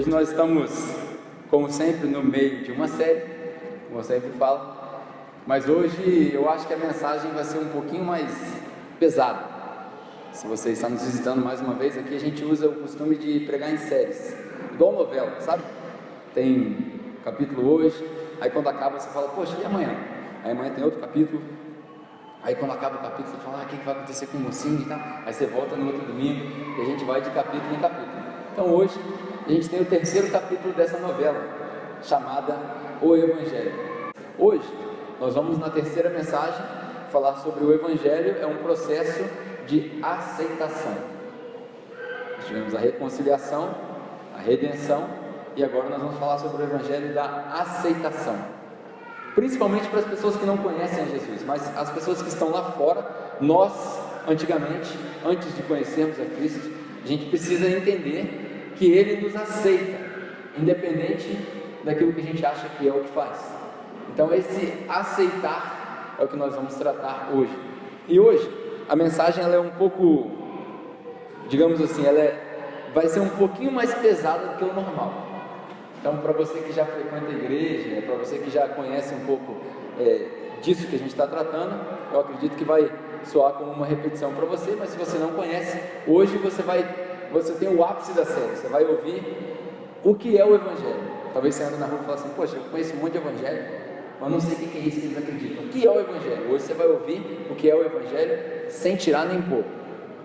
Hoje nós estamos, como sempre, no meio de uma série, como eu sempre falo, mas hoje eu acho que a mensagem vai ser um pouquinho mais pesada. Se você está nos visitando mais uma vez, aqui a gente usa o costume de pregar em séries, igual novela, sabe? Tem capítulo hoje, aí quando acaba você fala, poxa, e amanhã? Aí amanhã tem outro capítulo, aí quando acaba o capítulo você fala, o que vai acontecer com o mocinho e tal? Aí você volta no outro domingo e a gente vai de capítulo em capítulo. Então hoje a gente tem o terceiro capítulo dessa novela, chamada O Evangelho. Hoje nós vamos na terceira mensagem falar sobre o Evangelho, é um processo de aceitação. Nós tivemos a reconciliação, a redenção, e agora nós vamos falar sobre o Evangelho da aceitação, principalmente para as pessoas que não conhecem Jesus, mas as pessoas que estão lá fora. Nós, antigamente, antes de conhecermos a Cristo, a gente precisa entender que Ele nos aceita, independente daquilo que a gente acha que é o que faz. Então esse aceitar é o que nós vamos tratar hoje. E hoje a mensagem ela é um pouco, digamos assim, vai ser um pouquinho mais pesada do que o normal. Então, para você que já frequenta a igreja, para você que já conhece um pouco disso que a gente está tratando, eu acredito que vai soar como uma repetição para você, mas se você não conhece, hoje você tem o ápice da série, você vai ouvir o que é o Evangelho. Talvez você ande na rua e fale assim, poxa, eu conheço um monte de Evangelho, mas não sei o que é isso que eles acreditam. O que é o Evangelho? Hoje você vai ouvir o que é o Evangelho sem tirar nem pôr,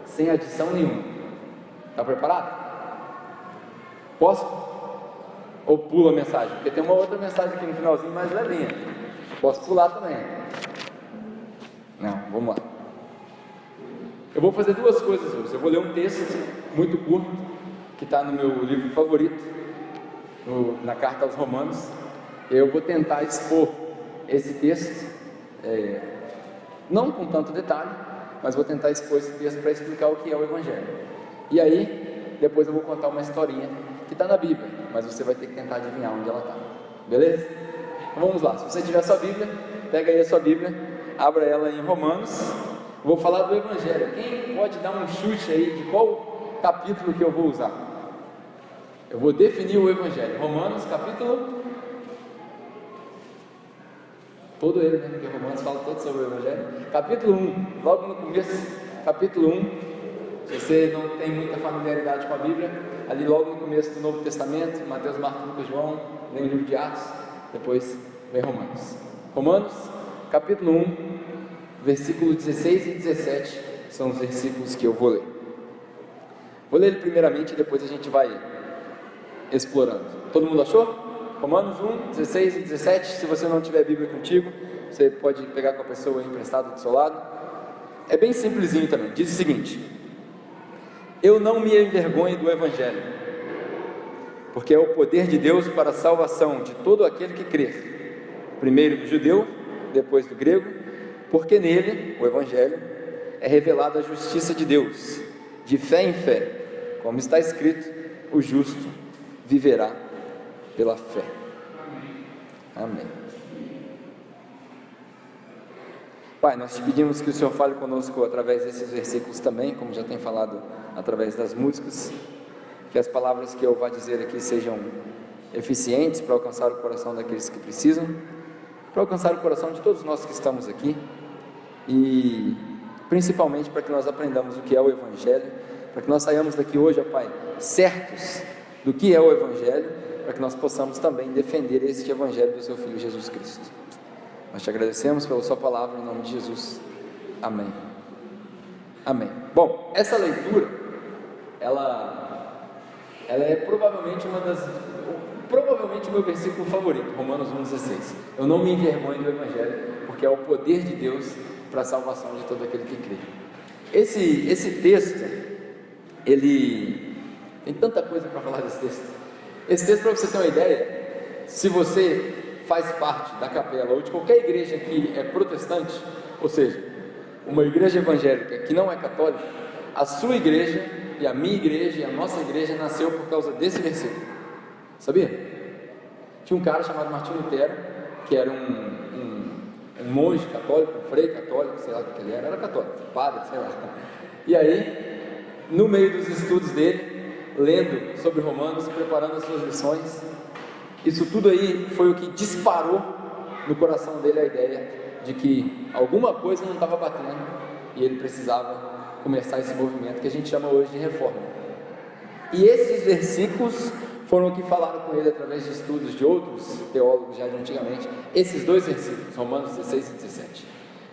sem adição nenhuma. Está preparado? Posso? Ou pula a mensagem? Porque tem uma outra mensagem aqui no finalzinho mais levinha. Posso pular também? Não, vamos lá. Eu vou fazer duas coisas hoje. Eu vou ler um texto muito curto, que está no meu livro favorito, na carta aos Romanos. Eu vou tentar expor esse texto, não com tanto detalhe, mas vou tentar expor esse texto para explicar o que é o Evangelho. E aí, depois eu vou contar uma historinha que está na Bíblia, mas você vai ter que tentar adivinhar onde ela está. Beleza? Então vamos lá. Se você tiver sua Bíblia, pega aí a sua Bíblia, abra ela em Romanos. Vou falar do Evangelho. Quem pode dar um chute aí de qual capítulo que eu vou usar? Eu vou definir o Evangelho. Romanos, capítulo... todo ele, né? Porque Romanos fala todo sobre o Evangelho. Capítulo 1, logo no começo, capítulo 1. Se você não tem muita familiaridade com a Bíblia, ali logo no começo do Novo Testamento, Mateus, Marcos, Lucas, João, vem o livro de Atos, depois vem Romanos. Romanos, capítulo 1, versículos 16 e 17 são os versículos que eu vou ler. Vou ler ele primeiramente e depois a gente vai explorando. Todo mundo achou? Romanos 1, 16 e 17. Se você não tiver a Bíblia contigo, você pode pegar com a pessoa emprestada do seu lado. É bem simplesinho também. Diz o seguinte: eu não me envergonho do Evangelho, porque é o poder de Deus para a salvação de todo aquele que crer, primeiro do judeu, depois do grego, porque nele, o Evangelho, é revelada a justiça de Deus, de fé em fé, como está escrito, o justo viverá pela fé. Amém. Pai, nós te pedimos que o Senhor fale conosco através desses versículos também, como já tem falado através das músicas, que as palavras que eu vá dizer aqui sejam eficientes para alcançar o coração daqueles que precisam, para alcançar o coração de todos nós que estamos aqui, e principalmente para que nós aprendamos o que é o Evangelho, para que nós saiamos daqui hoje, ó Pai, certos do que é o Evangelho, para que nós possamos também defender este Evangelho do Seu Filho Jesus Cristo. Nós te agradecemos pela Sua palavra, em nome de Jesus. Amém. Amém. Bom, essa leitura, ela é provavelmente provavelmente o meu versículo favorito, Romanos 1,16. Eu não me envergonho do Evangelho, porque é o poder de Deus para a salvação de todo aquele que crê. Esse texto, ele tem tanta coisa para falar desse texto. Esse texto, para você ter uma ideia, se você faz parte da capela ou de qualquer igreja que é protestante, ou seja, uma igreja evangélica que não é católica, a sua igreja e a minha igreja e a nossa igreja nasceu por causa desse versículo. Sabia? Tinha um cara chamado Martinho Lutero, que era um monge católico, um frei católico, sei lá o que ele era católico, padre, sei lá. E aí, no meio dos estudos dele, lendo sobre Romanos, preparando as suas lições. Isso tudo aí foi o que disparou no coração dele a ideia de que alguma coisa não estava batendo e ele precisava começar esse movimento que a gente chama hoje de reforma. E esses versículos foram o que falaram com ele através de estudos de outros teólogos já de antigamente, esses dois versículos, Romanos 16 e 17.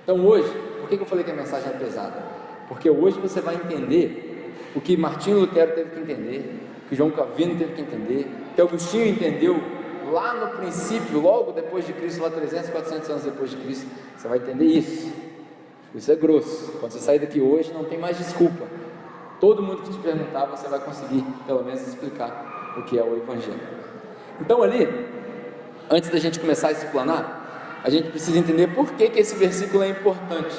Então hoje, por que eu falei que a mensagem é pesada? Porque hoje você vai entender o que Martinho Lutero teve que entender, o que João Calvino teve que entender, que Agostinho entendeu lá no princípio, logo depois de Cristo, lá 300, 400 anos depois de Cristo. Você vai entender isso. Isso é grosso. Quando você sair daqui hoje, não tem mais desculpa. Todo mundo que te perguntar, você vai conseguir pelo menos explicar o que é o Evangelho. Então ali, antes da gente começar a explanar, a gente precisa entender por que esse versículo é importante.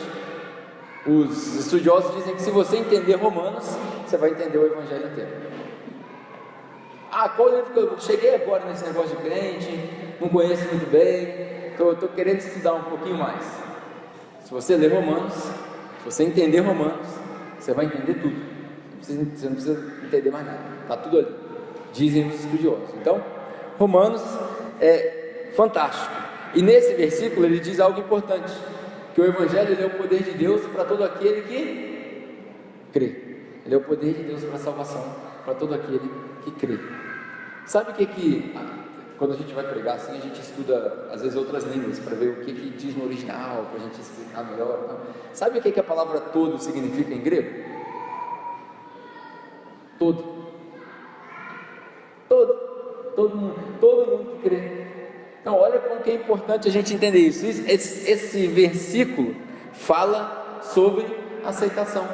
Os estudiosos dizem que se você entender Romanos, você vai entender o Evangelho inteiro. Qual livro que eu cheguei agora nesse negócio de crente, não conheço muito bem, estou querendo estudar um pouquinho mais. Se você ler Romanos, se você entender Romanos, você vai entender tudo. Você não precisa entender mais nada, está tudo ali, dizem os estudiosos. Então, Romanos é fantástico. E nesse versículo ele diz algo importante, que o Evangelho ele é o poder de Deus para todo aquele que crê. Ele é o poder de Deus para a salvação, para todo aquele que crê. Sabe o que quando a gente vai pregar assim, a gente estuda às vezes outras línguas para ver o que diz no original, para a gente explicar melhor, tá? Sabe o que a palavra todo significa em grego? Todo mundo que crê. Então olha como que é importante a gente entender isso. Esse versículo fala sobre aceitação.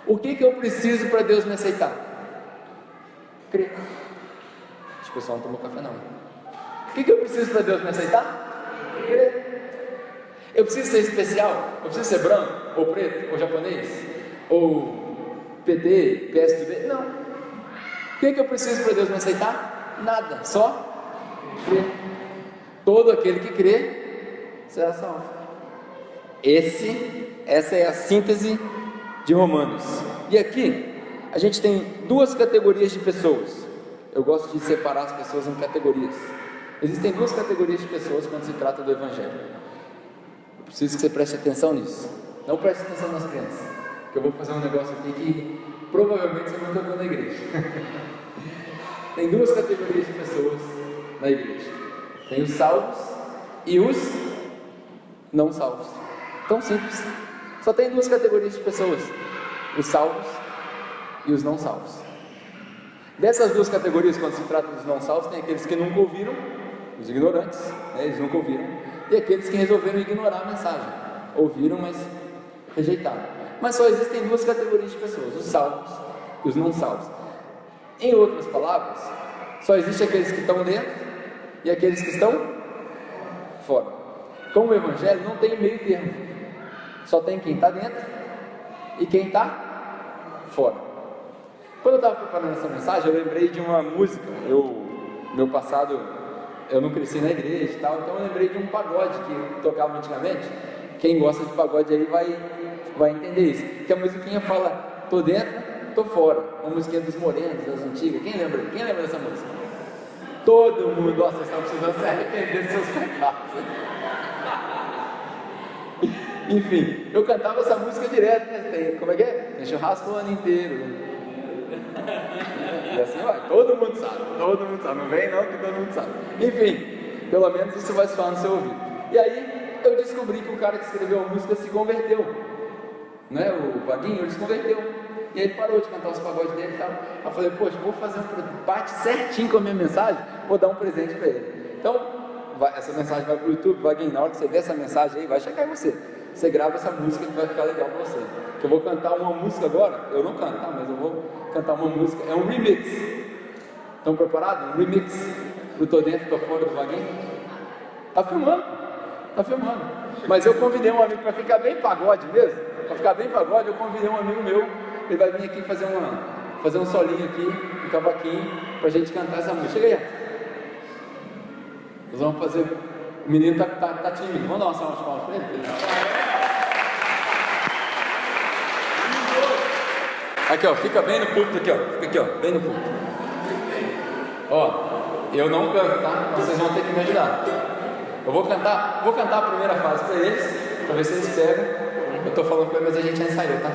O que eu preciso para Deus me aceitar? Crer. O pessoal não tomou café não. O que eu preciso para Deus me aceitar? Crer. Eu preciso ser especial? Eu preciso ser branco, ou preto, ou japonês, ou PT, PSDB? Não. O que eu preciso para Deus me aceitar? Nada, só crer. Todo aquele que crê será salvo. Essa é a síntese de Romanos. E aqui a gente tem duas categorias de pessoas. Eu gosto de separar as pessoas em categorias. Existem duas categorias de pessoas quando se trata do Evangelho. Eu preciso que você preste atenção nisso. Não preste atenção nas crianças, porque eu vou fazer um negócio aqui que provavelmente você nunca viu na igreja. Tem duas categorias de pessoas na igreja. Tem os salvos e os não salvos. Tão simples. Só tem duas categorias de pessoas: os salvos e os não salvos. Dessas duas categorias, quando se trata dos não salvos, tem aqueles que nunca ouviram, os ignorantes, né, eles nunca ouviram, e aqueles que resolveram ignorar a mensagem, ouviram, mas rejeitaram. Mas só existem duas categorias de pessoas: os salvos e os não salvos. Em outras palavras, só existem aqueles que estão dentro e aqueles que estão fora. Com o Evangelho não tem meio termo, só tem quem está dentro e quem está fora. Quando eu estava preparando essa mensagem, eu lembrei de uma música. Meu passado, eu não cresci na igreja e tal, então eu lembrei de um pagode que tocava antigamente. Quem gosta de pagode aí vai entender isso. Que a musiquinha fala: tô dentro, tô fora. Uma musiquinha dos Morenos, das antigas. Quem lembra dessa música? Todo mundo, nossa, vocês estão precisando se arrepender dos seus pecados. Enfim, eu cantava essa música direto, né? Como é que é? Tem churrasco o ano inteiro. E assim vai, todo mundo sabe, não vem não que todo mundo sabe. Enfim, pelo menos isso vai soar no seu ouvido. E aí eu descobri que o cara que escreveu a música se converteu, né? O Vaguinho, ele se converteu. E aí ele parou de cantar os pagodes dele e tal. Eu falei: poxa, vou fazer bate certinho com a minha mensagem, vou dar um presente para ele. Então, essa mensagem vai para o YouTube. Vaguinho, na hora que você ver essa mensagem aí, vai chegar em você. Você grava essa música que vai ficar legal para você. Eu vou cantar uma música agora, eu não canto, tá? Mas eu vou cantar uma música, é um remix. Estão preparados? Um remix do Tô Dentro, Tô Fora do Vaguinho. Tá filmando. Mas eu convidei um amigo para ficar bem pagode mesmo. Para ficar bem pagode, eu convidei um amigo meu. Ele vai vir aqui fazer um solinho aqui, um cavaquinho, pra gente cantar essa música. Chega aí. Nós vamos fazer. O menino tá tímido. Vamos dar uma salva de palmas para ele? Aqui, ó, fica bem no púlpito aqui, ó. Fica aqui, ó, bem no púlpito. Ó, eu não canto, tá? Então vocês vão ter que me ajudar. Eu vou cantar a primeira frase para eles, para ver se eles pegam. Eu tô falando com eles, mas a gente já ensaiou, tá?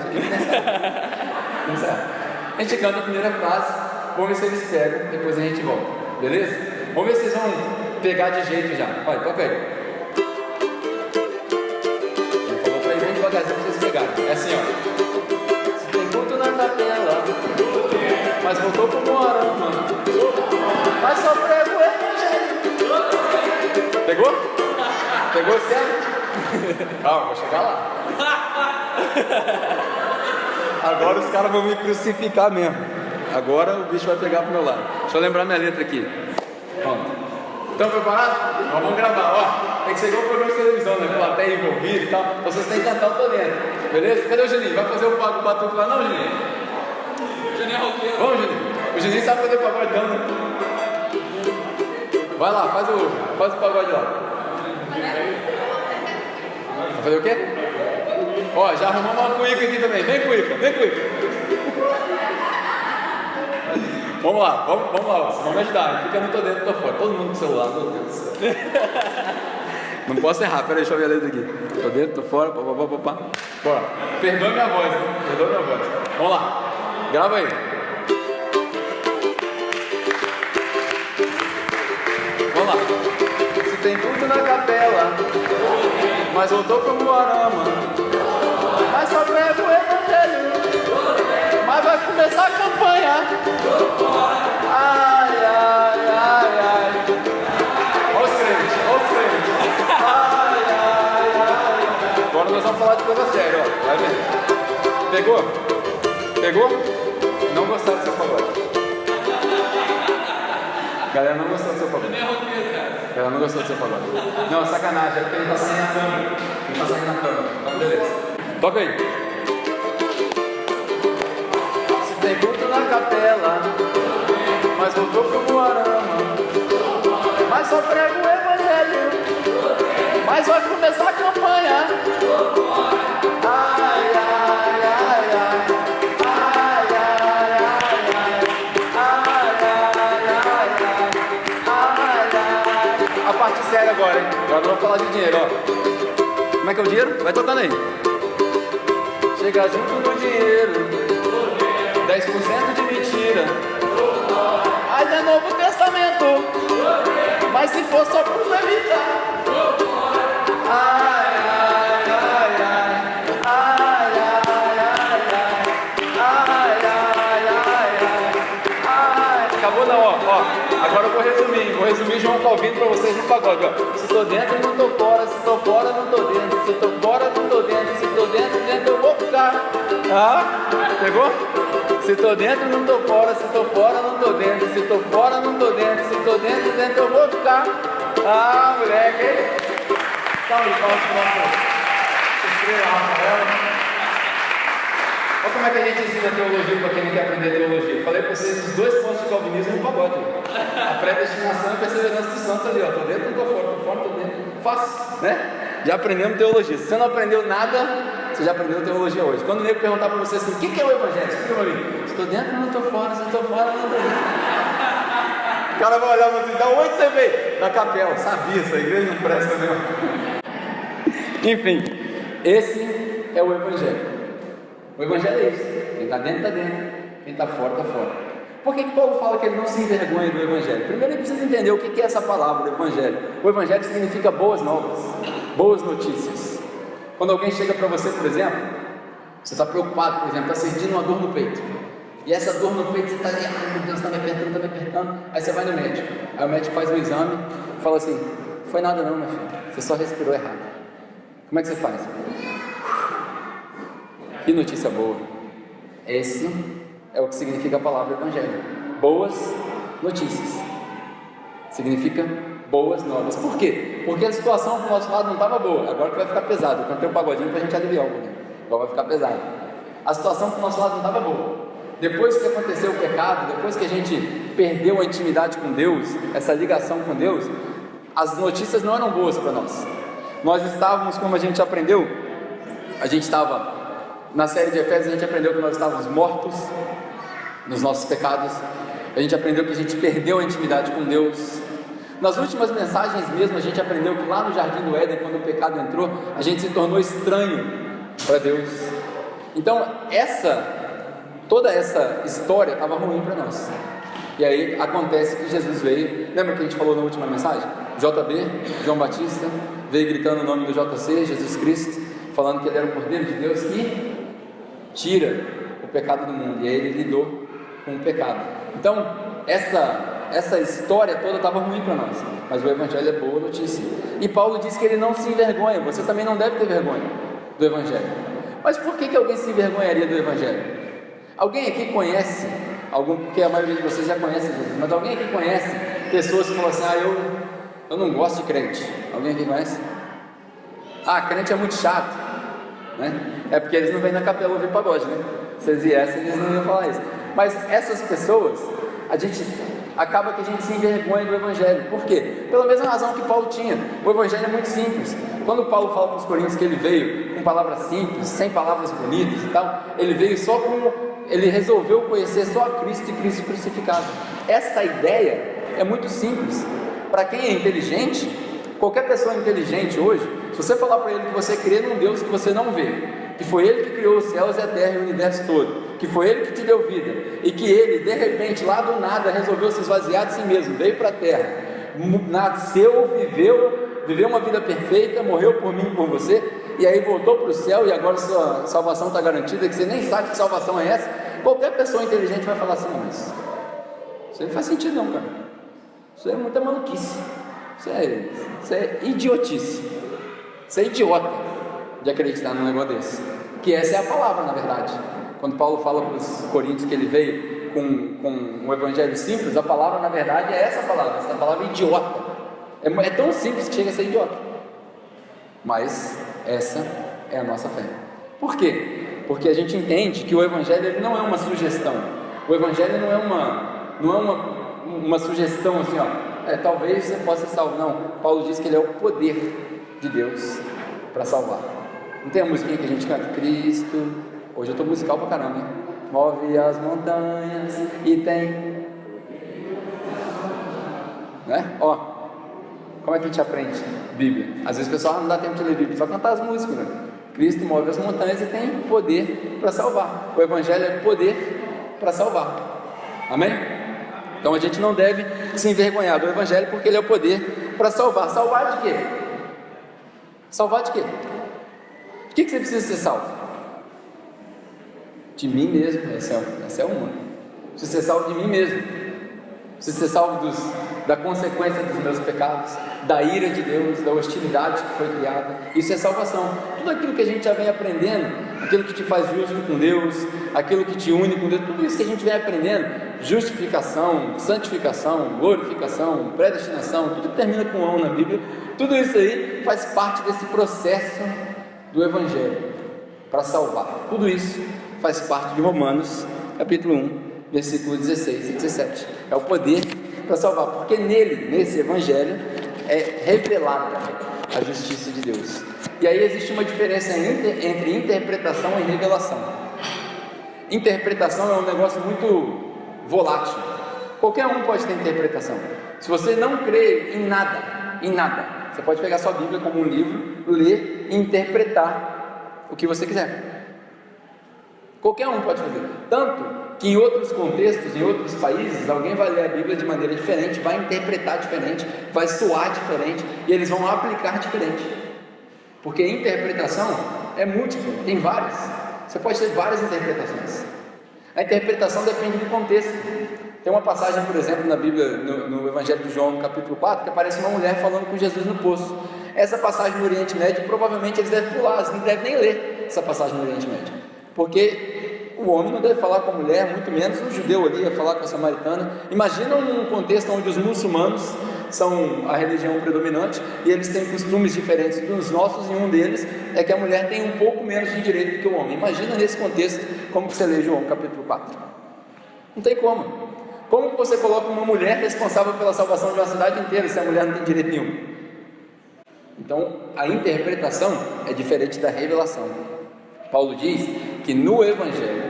A gente canta a primeira frase, vamos ver se eles pegam, depois a gente volta, beleza? Vamos ver se vocês vão pegar de jeito já. Olha, toca aí. Ele falou pra ir bem devagarzinho pra vocês pegarem. É assim, ó. Se tem culto na capela, mas voltou pro Moarama, mas só prego o evangelho. Pegou? Pegou certo? Calma, vou chegar lá. Agora os caras vão me crucificar mesmo. Agora o bicho vai pegar pro meu lado. Deixa eu lembrar minha letra aqui. Pronto. Estão preparados? Nós vamos gravar. Ó, tem que ser igual o programa de televisão, né? Plateia envolvida e tal. Então vocês têm que cantar o tô dentro. Beleza? Cadê o Juninho? Vai fazer o batuque lá? Não, Juninho? Juninho é roqueiro. Vamos, Juninho. O Juninho sabe fazer pagodão, né? Vai lá, faz o pagode lá. Vai fazer o quê? Ó, já arrumamos uma cuíca aqui também. Vem, cuíca, vem, cuíca. Vamos lá, vamos me ajudar. Fica no tô dentro, tô fora. Todo mundo com o celular, meu Deus do céu. Não posso errar, peraí, deixa eu ver a letra aqui. Tô dentro, tô fora, pá. Bora. Perdoa minha voz, hein? Perdoa minha voz. Vamos lá, grava aí. Vamos lá. Se tem culto na capela, mas voltou pro Moarama, mas só prega o evangelho, mas vai começar a campanha. Ai, ai, ai, ai. Olha os crentes. Ai, ai, ai. Agora nós vamos falar de coisa séria, ó. Vai ver. Pegou? Não gostaram do seu pagode. Galera não gostou do seu pagode. Ela não gostou do seu pagode. Não, sacanagem, é porque ele tá saindo na câmera. Então beleza. Toca aí. Se tem culto na capela, mas voltou pro Moarama, mas só prega o evangelho, mas vai começar a campanha. Ai, ai, ai, ai. Parte séria agora, hein? Agora vamos falar de dinheiro, ó. Como é que é o dinheiro? Vai tocando aí. Chega junto no dinheiro, 10% de mentira. Mas é Novo Testamento, mas se for só pro levitar. Ai, ai, ai, ai. Ai, ai, ai, ai. Ai, ai, ai. Acabou não, ó. Agora eu vou resumir João Calvino para vocês no pagode, ó. Se tô dentro, não tô fora. Se tô fora, não tô dentro. Se tô fora, não tô dentro. Se tô dentro, dentro eu vou ficar. Ah, pegou? Se tô dentro, não tô fora. Se tô fora, não tô dentro. Se tô fora, não tô dentro. Se tô dentro, dentro eu vou ficar. Ah, moleque. Salve, palmas pro nosso estrela Rafael. Olha como é que a gente ensina teologia para quem não quer aprender teologia. Falei para vocês os dois pontos de calvinismo no pagode. A predestinação e a perseverança dos santos ali, ó. Tô dentro, não tô fora, tô dentro. Fácil, né? Já aprendemos teologia. Se você não aprendeu nada, você já aprendeu teologia hoje. Quando o nego perguntar para você assim, o que é o evangelho? Explica para mim. Estou dentro, não estou fora. Se estou fora, não estou dentro. O cara vai olhar e vai dizer, da onde você veio? Da capela. Sabia, essa igreja não presta mesmo. Enfim, esse é o evangelho. O evangelho é isso. Quem está dentro, está dentro. Quem está fora, está fora. Por que Paulo fala que ele não se envergonha do evangelho? Primeiro ele precisa entender o que é essa palavra, o evangelho. O evangelho significa boas novas, boas notícias. Quando alguém chega para você, por exemplo, você está preocupado, por exemplo, está sentindo uma dor no peito. E essa dor no peito, você está ali, ai meu Deus, está me apertando. Aí você vai no médico. Aí o médico faz um exame e fala assim, não foi nada não, meu filho, você só respirou errado. Como é que você faz? Que notícia boa. Esse é o que significa a palavra evangelho. Boas notícias. Significa boas novas. Por quê? Porque a situação do nosso lado não estava boa. Agora que vai ficar pesado. Eu cantei um pagodinho para a gente aliviar um pouquinho. Agora vai ficar pesado. A situação do nosso lado não estava boa. Depois que aconteceu o pecado, depois que a gente perdeu a intimidade com Deus, essa ligação com Deus, as notícias não eram boas para nós. Nós estávamos, como a gente aprendeu, a gente estava na série de Efésios, a gente aprendeu que nós estávamos mortos nos nossos pecados, a gente aprendeu que a gente perdeu a intimidade com Deus. Nas últimas mensagens mesmo, a gente aprendeu que lá no Jardim do Éden, quando o pecado entrou, a gente se tornou estranho para Deus. Então, toda essa história estava ruim para nós. E aí acontece que Jesus veio. Lembra que a gente falou na última mensagem? JB, João Batista, veio gritando o nome do JC, Jesus Cristo, falando que ele era o Cordeiro de Deus que tira o pecado do mundo. E aí ele lidou com o pecado. Então, essa história toda estava ruim para nós, mas o Evangelho é boa notícia. E Paulo diz que ele não se envergonha. Você também não deve ter vergonha do Evangelho. Mas por que alguém se envergonharia do Evangelho? Alguém aqui conhece, porque a maioria de vocês já conhece Jesus, mas alguém aqui conhece pessoas que falam assim: eu não gosto de crente? Alguém aqui conhece? Crente é muito chato, né? É porque eles não vêm na capela ouvir pagode, né? Se eles viessem, eles não iam falar isso. Mas essas pessoas, acaba que a gente se envergonha do Evangelho. Por quê? Pela mesma razão que Paulo tinha. O Evangelho é muito simples. Quando Paulo fala para os coríntios que ele veio com palavras simples, sem palavras bonitas e tal, ele veio ele resolveu conhecer só a Cristo e Cristo crucificado. Essa ideia é muito simples. Para quem é inteligente, qualquer pessoa inteligente hoje, se você falar para ele que você crê num Deus que você não vê, que foi Ele que criou os céus e a terra e o universo todo, que foi Ele que te deu vida, e que Ele, de repente, lá do nada, resolveu se esvaziar de si mesmo, veio para a terra, nasceu, viveu uma vida perfeita, morreu por mim e por você, e aí voltou para o céu, e agora sua salvação está garantida, que você nem sabe que salvação é essa. Qualquer pessoa inteligente vai falar assim: mas isso não faz sentido não, cara, isso é muita maluquice, isso é idiotice, isso é idiota de acreditar num negócio desse. Que essa é a palavra, na verdade. Quando Paulo fala para os coríntios que ele veio com um evangelho simples, a palavra, na verdade, é essa palavra idiota. É tão simples que chega a ser idiota. Mas essa é a nossa fé. Por quê? Porque a gente entende que o evangelho ele não é uma sugestão. O evangelho não é uma sugestão assim, talvez você possa ser salvo. Não, Paulo diz que ele é o poder de Deus para salvar. Não tem a musiquinha que a gente canta? Cristo, hoje eu estou musical pra caramba, hein? Move as montanhas e tem, né? Como é que a gente aprende Bíblia? Às vezes o pessoal não dá tempo de ler Bíblia, só cantar as músicas, né? Cristo move as montanhas e tem poder para salvar. O Evangelho é poder para salvar. Amém? Então a gente não deve se envergonhar do Evangelho, porque ele é o poder para salvar. Salvar de quê? Salvar de quê? De que você precisa ser salvo? De mim mesmo. Essa é uma. Preciso ser salvo de mim mesmo. Preciso ser salvo da consequência dos meus pecados, da ira de Deus, da hostilidade que foi criada. Isso é salvação. Tudo aquilo que a gente já vem aprendendo, aquilo que te faz justo com Deus, aquilo que te une com Deus, tudo isso que a gente vem aprendendo, justificação, santificação, glorificação, predestinação, tudo que termina com "ão" na Bíblia, tudo isso aí faz parte desse processo do Evangelho para salvar. Tudo isso faz parte de Romanos capítulo 1, versículo 16 e 17. É o poder para salvar, porque nesse Evangelho é revelada a justiça de Deus. E aí existe uma diferença entre interpretação e revelação. Interpretação é um negócio muito volátil. Qualquer um pode ter interpretação. Se você não crê em nada, você pode pegar sua Bíblia como um livro, ler e interpretar o que você quiser. Qualquer um pode fazer. Tanto que em outros contextos, em outros países, alguém vai ler a Bíblia de maneira diferente, vai interpretar diferente, vai soar diferente, e eles vão aplicar diferente. Porque interpretação é múltipla, tem várias. Você pode ter várias interpretações. A interpretação depende do contexto. Tem uma passagem, por exemplo, na Bíblia, no Evangelho de João, no capítulo 4, que aparece uma mulher falando com Jesus no poço. Essa passagem no Oriente Médio, provavelmente eles devem pular, eles não devem nem ler essa passagem no Oriente Médio, porque o homem não deve falar com a mulher, muito menos o judeu ali ia falar com a samaritana. Imagina um contexto onde os muçulmanos são a religião predominante e eles têm costumes diferentes dos nossos, e um deles é que a mulher tem um pouco menos de direito do que o homem. Imagina nesse contexto como que você lê João capítulo 4. Não tem como. Como que você coloca uma mulher responsável pela salvação de uma cidade inteira se a mulher não tem direito nenhum? Então a interpretação é diferente da revelação. Paulo diz que no Evangelho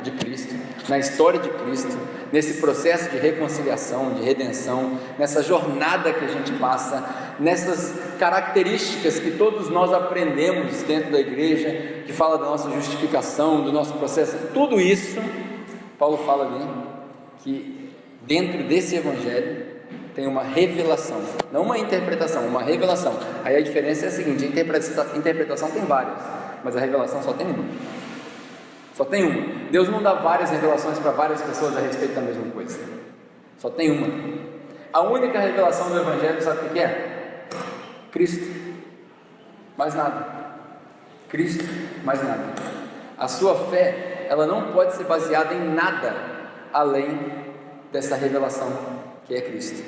de Cristo, na história de Cristo, nesse processo de reconciliação, de redenção, nessa jornada que a gente passa, nessas características que todos nós aprendemos dentro da igreja, que fala da nossa justificação, do nosso processo, tudo isso, Paulo fala ali, que dentro desse evangelho tem uma revelação, não uma interpretação, uma revelação. Aí a diferença é a seguinte: a interpretação tem várias, mas a revelação só tem uma. Só tem uma. Deus não dá várias revelações para várias pessoas a respeito da mesma coisa. Só tem uma. A única revelação do evangelho, sabe o que é? Cristo. Mais nada. Cristo, mais nada. A sua fé, ela não pode ser baseada em nada além dessa revelação que é Cristo.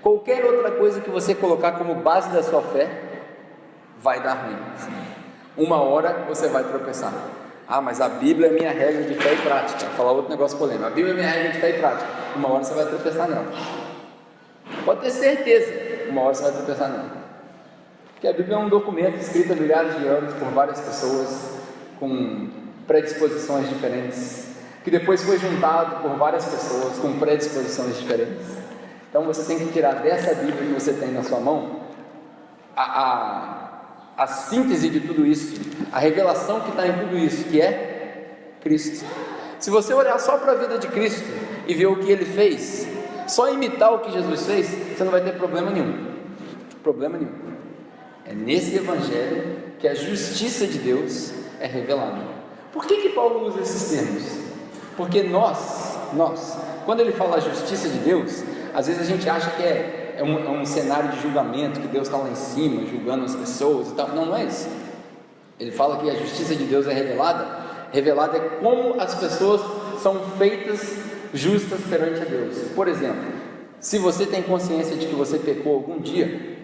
Qualquer outra coisa que você colocar como base da sua fé vai dar ruim. Uma hora você vai tropeçar. Ah, mas a Bíblia é minha regra de fé e prática. Vou falar outro negócio polêmico. A Bíblia é minha regra de fé e prática. Uma hora você vai tropeçar nela. Pode ter certeza, uma hora você vai tropeçar nela. Porque a Bíblia é um documento escrito há milhares de anos por várias pessoas com predisposições diferentes, que depois foi juntado por várias pessoas com predisposições diferentes. Então você tem que tirar dessa Bíblia que você tem na sua mão a síntese de tudo isso, a revelação que está em tudo isso, que é Cristo. Se você olhar só para a vida de Cristo e ver o que Ele fez, só imitar o que Jesus fez, você não vai ter problema nenhum. Problema nenhum. É nesse evangelho que a justiça de Deus é revelada. Por que Paulo usa esses termos? Porque nós, quando ele fala a justiça de Deus, às vezes a gente acha que é um cenário de julgamento, que Deus está lá em cima, julgando as pessoas e tal. Não, não é isso. Ele fala que a justiça de Deus é revelada é como as pessoas são feitas justas perante a Deus. Por exemplo, se você tem consciência de que você pecou algum dia,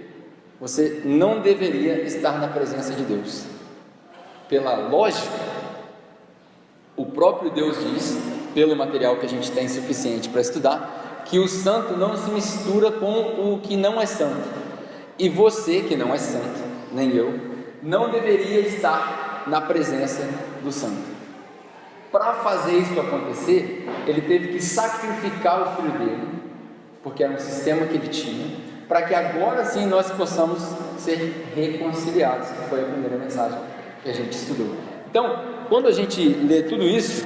você não deveria estar na presença de Deus. Pela lógica, o próprio Deus diz, pelo material que a gente tem suficiente para estudar, que o santo não se mistura com o que não é santo, e você que não é santo, nem eu, não deveria estar na presença do santo. Para fazer isso acontecer, ele teve que sacrificar o filho dele, porque era um sistema que ele tinha, para que agora sim nós possamos ser reconciliados, que foi a primeira mensagem que a gente estudou. Então, quando a gente lê tudo isso,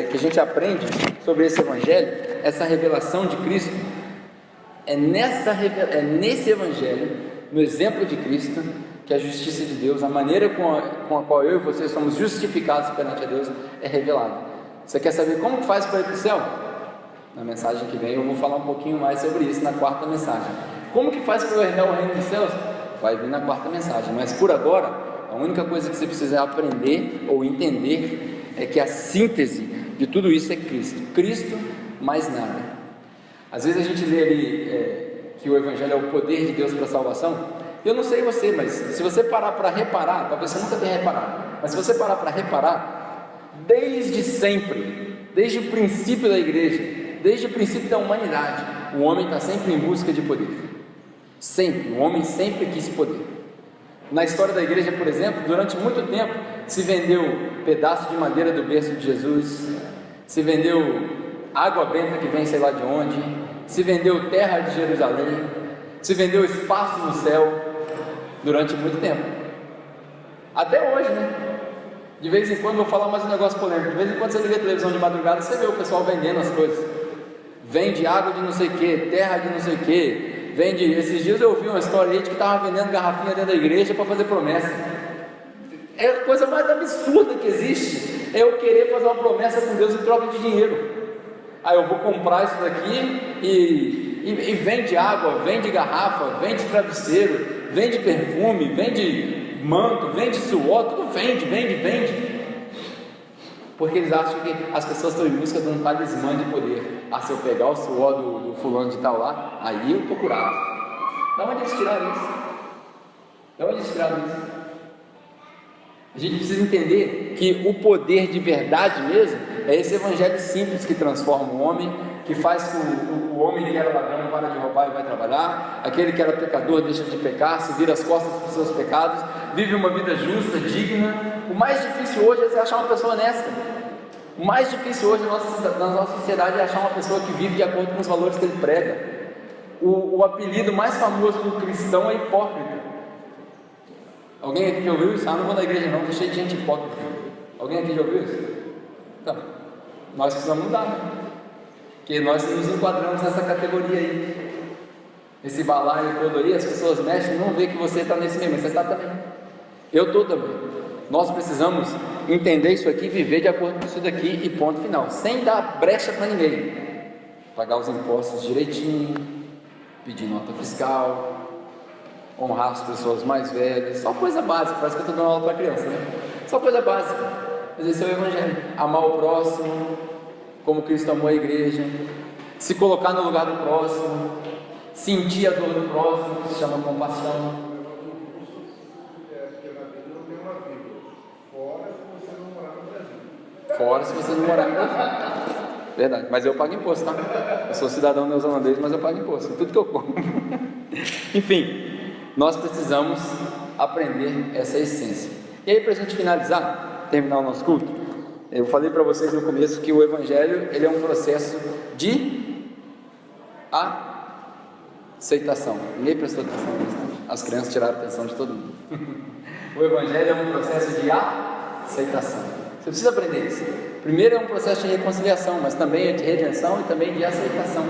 que a gente aprende sobre esse evangelho, essa revelação de Cristo, é nesse evangelho, no exemplo de Cristo, que a justiça de Deus, a maneira com a qual eu e você somos justificados perante a Deus, é revelada. Você quer saber como faz para ir para o céu? Na mensagem que vem eu vou falar um pouquinho mais sobre isso na quarta mensagem. Como que faz para herdar o reino dos céus? Vai vir na quarta mensagem, mas por agora, a única coisa que você precisa aprender ou entender é que a síntese de tudo isso é Cristo. Cristo, mais nada. Às vezes a gente lê ali que o evangelho é o poder de Deus para a salvação. Eu não sei você, mas se você parar para reparar, talvez você nunca tenha reparado, mas se você parar para reparar, desde sempre, desde o princípio da igreja, desde o princípio da humanidade, o homem está sempre em busca de poder. Sempre, o homem sempre quis poder. Na história da igreja, por exemplo, durante muito tempo se vendeu pedaço de madeira do berço de Jesus, se vendeu água benta que vem sei lá de onde, se vendeu terra de Jerusalém, se vendeu espaço no céu, durante muito tempo, até hoje, né? De vez em quando, vou falar mais um negócio polêmico, de vez em quando você liga a televisão de madrugada, você vê o pessoal vendendo as coisas, vende água de não sei o que, terra de não sei o que, vende, esses dias eu ouvi uma história aí de que estava vendendo garrafinha dentro da igreja para fazer promessa. É a coisa mais absurda que existe, é eu querer fazer uma promessa com Deus em troca de dinheiro. Aí eu vou comprar isso daqui e vende água, vende garrafa, vende travesseiro, vende perfume, vende manto, vende suor, tudo vende, porque eles acham que as pessoas estão em busca de um talismã de poder. Ah, se eu pegar o suor do fulano de tal lá, aí eu estou curado. Da onde eles tiraram isso? A gente precisa entender que o poder de verdade mesmo é esse evangelho simples que transforma o homem, que faz com o homem que era ladrão para de roubar e vai trabalhar, aquele que era pecador deixa de pecar, se vira as costas para os seus pecados, vive uma vida justa, digna. O mais difícil hoje é você achar uma pessoa honesta. O mais difícil hoje na nossa sociedade é achar uma pessoa que vive de acordo com os valores que ele prega. O apelido mais famoso do cristão é hipócrita. Alguém aqui já ouviu isso? Ah, não vou na igreja não, estou cheio de gente hipócrita. Alguém aqui já ouviu isso? Então, nós precisamos mudar, né? Porque nós nos enquadramos nessa categoria aí. Esse balaio todo aí, as pessoas mexem, não vê que você está nesse meio, mas você está também. Eu estou também. Nós precisamos entender isso aqui, viver de acordo com isso daqui e ponto final, sem dar brecha para ninguém. Pagar os impostos direitinho, pedir nota fiscal, honrar as pessoas mais velhas, só coisa básica, parece que eu estou dando aula para criança, né? Só coisa básica, mas esse é o Evangelho. Amar o próximo, como Cristo amou a igreja, se colocar no lugar do próximo, sentir a dor do próximo, que se chama compaixão. Fora se você não morar no Brasil. Verdade, mas eu pago imposto, tá? Eu sou cidadão neozelandês, mas eu pago imposto, tudo que eu como. Enfim, nós precisamos aprender essa essência. E aí, para a gente finalizar, terminar o nosso culto, eu falei para vocês no começo que o Evangelho, ele é um processo de aceitação. Ninguém prestou atenção nisso. As crianças tiraram a atenção de todo mundo. O Evangelho é um processo de aceitação. Você precisa aprender isso. Primeiro é um processo de reconciliação, mas também é de redenção e também de aceitação.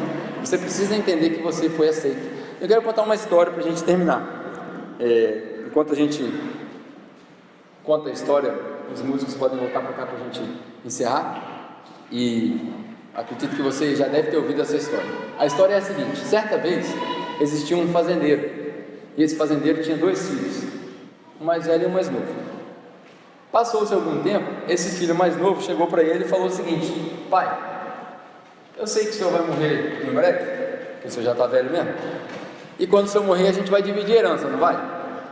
Você precisa entender que você foi aceito. Eu quero contar uma história para a gente terminar. Enquanto a gente conta a história, os músicos podem voltar para cá para a gente encerrar. E acredito que você já deve ter ouvido essa história. A história é a seguinte: certa vez existia um fazendeiro, e esse fazendeiro tinha 2 filhos, um mais velho e um mais novo. Passou-se algum tempo, esse filho mais novo chegou para ele e falou o seguinte: pai, eu sei que o senhor vai morrer em breve, porque o senhor já está velho mesmo, e quando o senhor morrer a gente vai dividir a herança, não vai?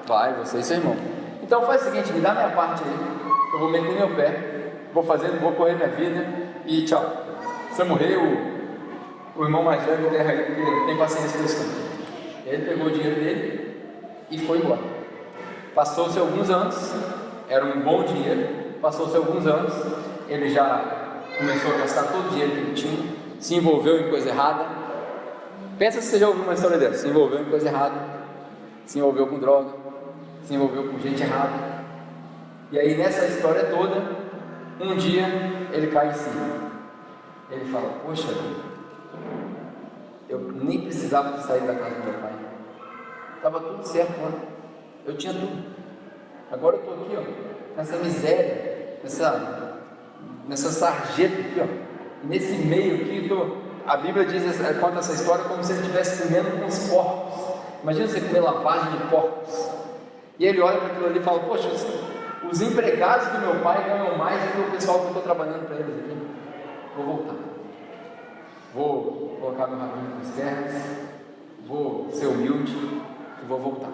Vai, você e seu irmão. Então faz o seguinte, me dá minha parte aí, eu vou meter meu pé, vou correr minha vida e tchau. Se eu morrer, o irmão mais velho enterra aí, porque tem paciência desse tempo. Ele pegou o dinheiro dele e foi embora. Passou-se alguns anos, era um bom dinheiro, passou-se alguns anos, ele já começou a gastar todo o dinheiro que ele tinha, se envolveu em coisa errada. Pensa se você já ouviu uma história dessa: se envolveu em coisa errada, se envolveu com droga, se envolveu com gente errada. E aí nessa história toda, um dia ele cai em si. Ele fala: poxa, eu nem precisava de sair da casa do meu pai, estava tudo certo lá, eu tinha tudo. Agora eu estou aqui, ó, nessa miséria, nessa sarjeta aqui, ó, nesse meio aqui. A Bíblia conta essa história como se ele estivesse comendo com os porcos. Imagina você comer lavagem de porcos. E ele olha para aquilo ali e fala: poxa, os empregados do meu pai ganham mais do que o pessoal que eu estou trabalhando para eles aqui. Vou voltar, vou colocar meu rabinho nas terras, vou ser humilde e vou voltar.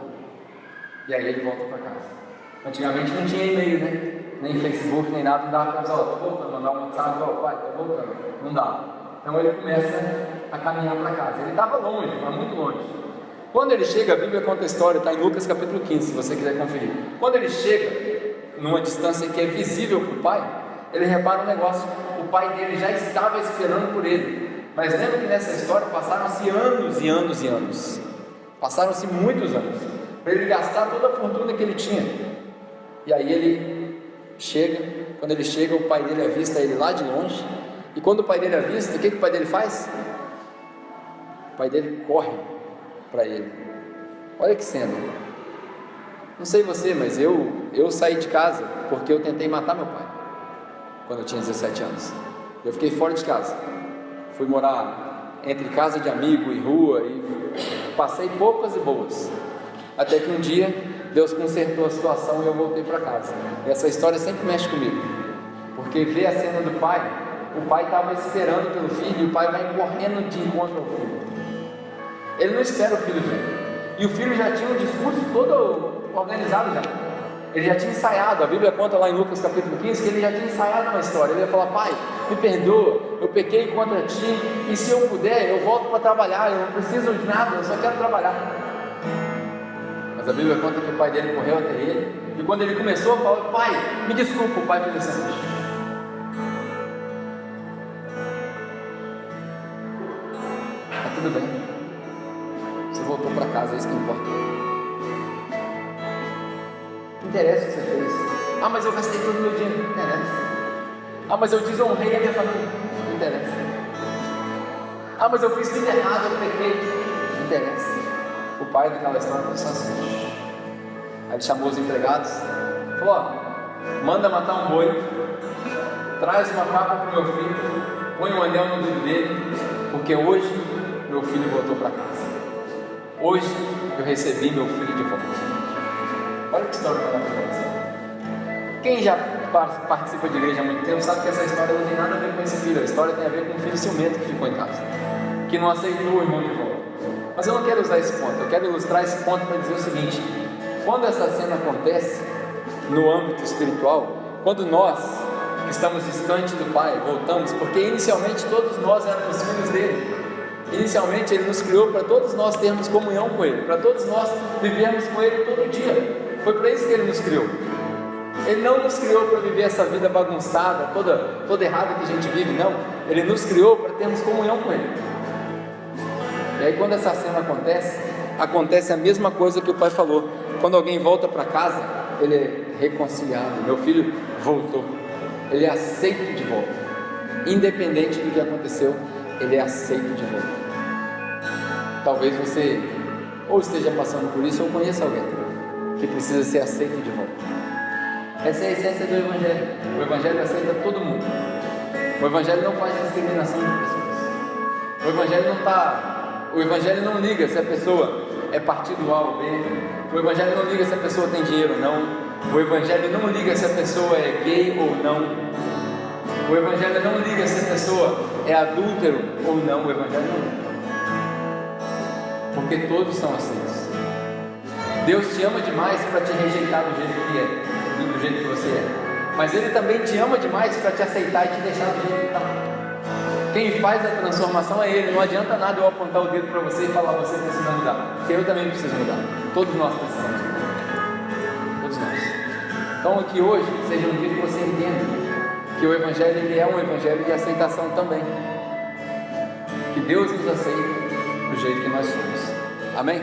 E aí ele volta para casa. Antigamente não tinha e-mail, né? Nem Facebook, nem nada, não dava para usar: estou voltando, mandar um WhatsApp, pai, estou voltando. Não dava. Então ele começa a caminhar para casa. Ele estava longe, estava muito longe. Quando ele chega, a Bíblia conta a história, está em Lucas capítulo 15, se você quiser conferir. Quando ele chega numa distância que é visível para o pai, ele repara um negócio: o pai dele já estava esperando por ele. Mas lembra que nessa história passaram-se anos e anos e anos. Passaram-se muitos anos para ele gastar toda a fortuna que ele tinha. E aí ele chega, quando ele chega, o pai dele avista ele lá de longe. E quando o pai dele avista, o que o pai dele faz? O pai dele corre para ele. Olha que cena. Não sei você, mas eu saí de casa porque eu tentei matar meu pai quando eu tinha 17 anos. Eu fiquei fora de casa, fui morar entre casa de amigo e rua, e passei poucas e boas, até que um dia Deus consertou a situação e eu voltei para casa. E essa história sempre mexe comigo, porque vê a cena do pai. O pai estava esperando pelo filho e o pai vai correndo de encontro ao filho. Ele não espera o filho vir. E o filho já tinha um discurso todo organizado já. Ele já tinha ensaiado. A Bíblia conta lá em Lucas capítulo 15 que ele já tinha ensaiado uma história. Ele ia falar: pai, me perdoa, eu pequei contra ti, e se eu puder, eu volto para trabalhar, eu não preciso de nada, eu só quero trabalhar. Mas a Bíblia conta que o pai dele correu até ele, e quando ele começou a falar: pai, me desculpa, o pai fez assim: tudo bem. Você voltou para casa, é isso que importa. Não interessa o que você fez. Ah, mas eu gastei todo o meu dinheiro. Não interessa. Ah, mas eu desonrei a minha família. Não interessa. Ah, mas eu fiz tudo errado, eu pequei. Não interessa. O pai daquela história pensou assim. Aí ele chamou os empregados. Falou, ó, manda matar um boi. Traz uma capa para o meu filho. Põe um anel no dedo dele. Porque hoje meu filho voltou para casa. Hoje eu recebi meu filho de volta. Olha que história maravilhosa. Quem já participa de igreja há muito tempo sabe que essa história não tem nada a ver com esse filho. A história tem a ver com um filho ciumento que ficou em casa, que não aceitou o irmão de volta. Mas eu não quero usar esse ponto. Eu quero ilustrar esse ponto para dizer o seguinte: quando essa cena acontece no âmbito espiritual, quando nós que estamos distantes do Pai voltamos, porque inicialmente todos nós éramos filhos dele. Inicialmente Ele nos criou para todos nós termos comunhão com Ele, para todos nós vivermos com Ele todo dia. Foi para isso que Ele nos criou. Ele não nos criou para viver essa vida bagunçada, toda errada que a gente vive, não. Ele nos criou para termos comunhão com Ele. E aí quando essa cena acontece a mesma coisa que o pai falou. Quando alguém volta para casa, ele é reconciliado. Meu filho voltou. Ele é aceito de volta. Independente do que aconteceu, ele é aceito de volta. Talvez você ou esteja passando por isso ou conheça alguém que precisa ser aceito de volta. Essa é a essência do Evangelho. O Evangelho aceita todo mundo. O Evangelho não faz discriminação de pessoas. O Evangelho não liga se a pessoa é partido A ou B. O Evangelho não liga se a pessoa tem dinheiro ou não. O Evangelho não liga se a pessoa é gay ou não. O Evangelho não liga se a pessoa é adúltero ou não. O Evangelho não liga. Porque todos são aceitos. Deus te ama demais para te rejeitar do jeito que é, do jeito que você é. Mas Ele também te ama demais para te aceitar e te deixar do jeito que está. Quem faz a transformação é Ele. Não adianta nada eu apontar o dedo para você e falar: você precisa mudar. Porque eu também preciso mudar. Todos nós precisamos mudar. Todos nós. Então que hoje seja um dia que você entenda que o Evangelho ele é um Evangelho de aceitação também. Que Deus nos aceita do jeito que nós somos. Amém?